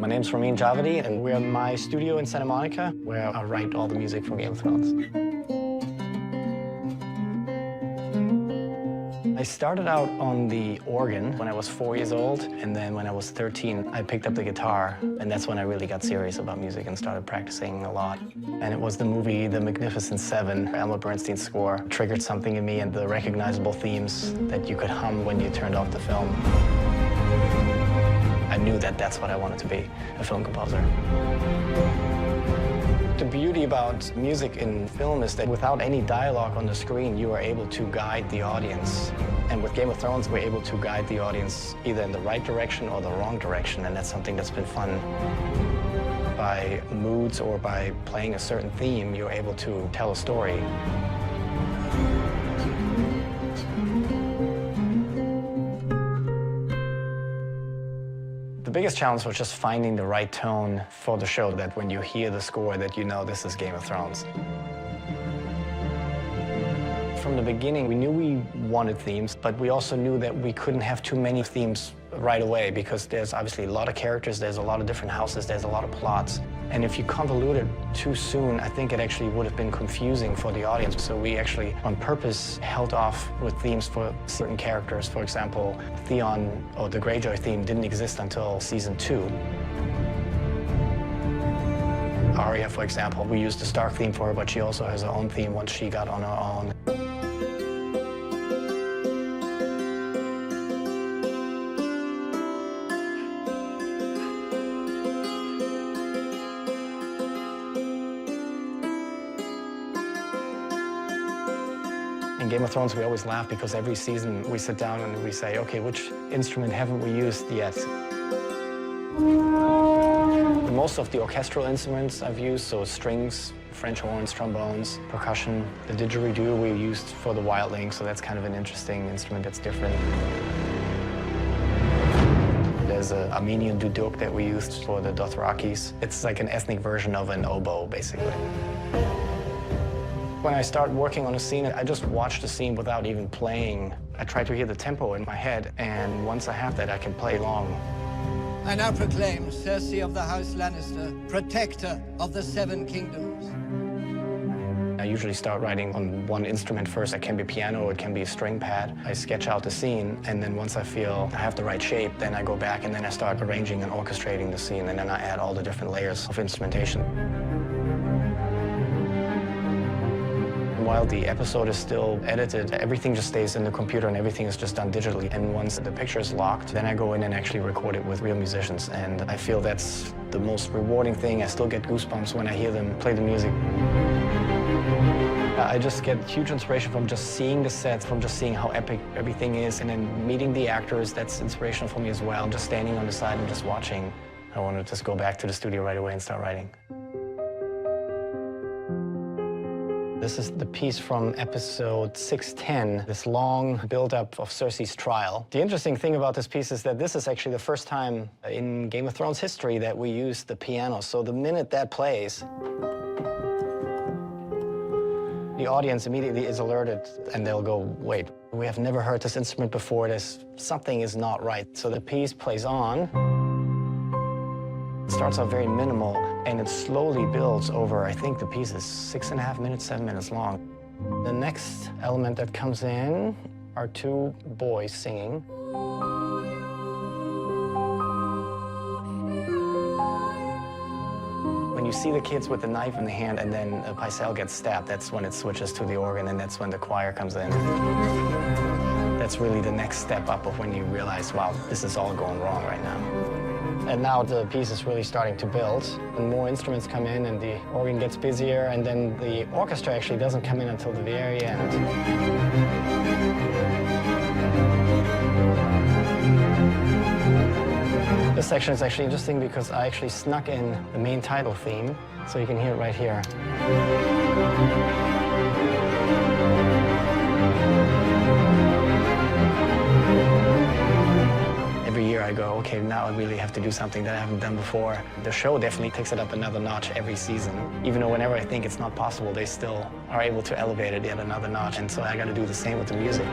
My name's Rامين Jafidi, and we're in my studio in Santa Monica, where I write all the music for Game of Thrones. I started out on the organ when I was 4 years old, and then when I was 13, I picked up the guitar, and that's when I really got serious about music and started practicing a lot. And it was the movie The Magnificent Seven, Elmer Bernstein's score, triggered something in me, and the recognizable themes that you could hum when you turned off the film. I knew that that's what I wanted to be, a film composer. The beauty about music in film is that without any dialogue on the screen, you are able to guide the audience. And with Game of Thrones, we're able to guide the audience either in the right direction or the wrong direction, and that's something that's been fun. By moods or by playing a certain theme, you're able to tell a story. The biggest challenge was just finding the right tone for the show, that when you hear the score that you know this is Game of Thrones. From the beginning, we knew we wanted themes, but we also knew that we couldn't have too many themes right away because there's obviously a lot of characters, there's a lot of different houses, there's a lot of plots. And if you convolute it too soon, I think it actually would have been confusing for the audience. So we actually, on purpose, held off with themes for certain characters. For example, Theon, or the Greyjoy theme, didn't exist until season 2. Arya, for example, we used the Stark theme for her, but she also has her own theme once she got on her own. In Game of Thrones, we always laugh because every season we sit down and we say, okay, which instrument haven't we used yet? Most of the orchestral instruments I've used, so strings, French horns, trombones, percussion. The didgeridoo we used for the wildling, so that's kind of an interesting instrument that's different. There's an Armenian duduk that we used for the Dothrakis. It's like an ethnic version of an oboe, basically. When I start working on a scene, I just watch the scene without even playing. I try to hear the tempo in my head, and once I have that, I can play along. I now proclaim Cersei of the House Lannister, protector of the Seven Kingdoms. I usually start writing on one instrument first. It can be piano, it can be a string pad. I sketch out the scene, and then once I feel I have the right shape, then I go back and then I start arranging and orchestrating the scene, and then I add all the different layers of instrumentation. While the episode is still edited, everything just stays in the computer and everything is just done digitally. And once the picture is locked, then I go in and actually record it with real musicians. And I feel that's the most rewarding thing. I still get goosebumps when I hear them play the music. I just get huge inspiration from just seeing the sets, from just seeing how epic everything is, and then meeting the actors. That's inspirational for me as well. Just standing on the side and just watching. I want to just go back to the studio right away and start writing. This is the piece from episode 610, this long build-up of Cersei's trial. The interesting thing about this piece is that this is actually the first time in Game of Thrones history that we use the piano. So the minute that plays, the audience immediately is alerted and they'll go, wait, we have never heard this instrument before. Something is not right. So the piece plays on. It starts off very minimal, and it slowly builds over, I think the piece is 6.5 minutes, 7 minutes long. The next element that comes in are two boys singing. When you see the kids with the knife in the hand and then a Pycelle gets stabbed, that's when it switches to the organ, and that's when the choir comes in. That's really the next step up of when you realize, wow, this is all going wrong right now. And now the piece is really starting to build, and more instruments come in, and the organ gets busier, and then the orchestra actually doesn't come in until the very end. This section is actually interesting because I actually snuck in the main title theme, so you can hear it right here. Every year I go, okay, now I really have to do something that I haven't done before. The show definitely takes it up another notch every season. Even though whenever I think it's not possible, they still are able to elevate it yet another notch. And so I got to do the same with the music.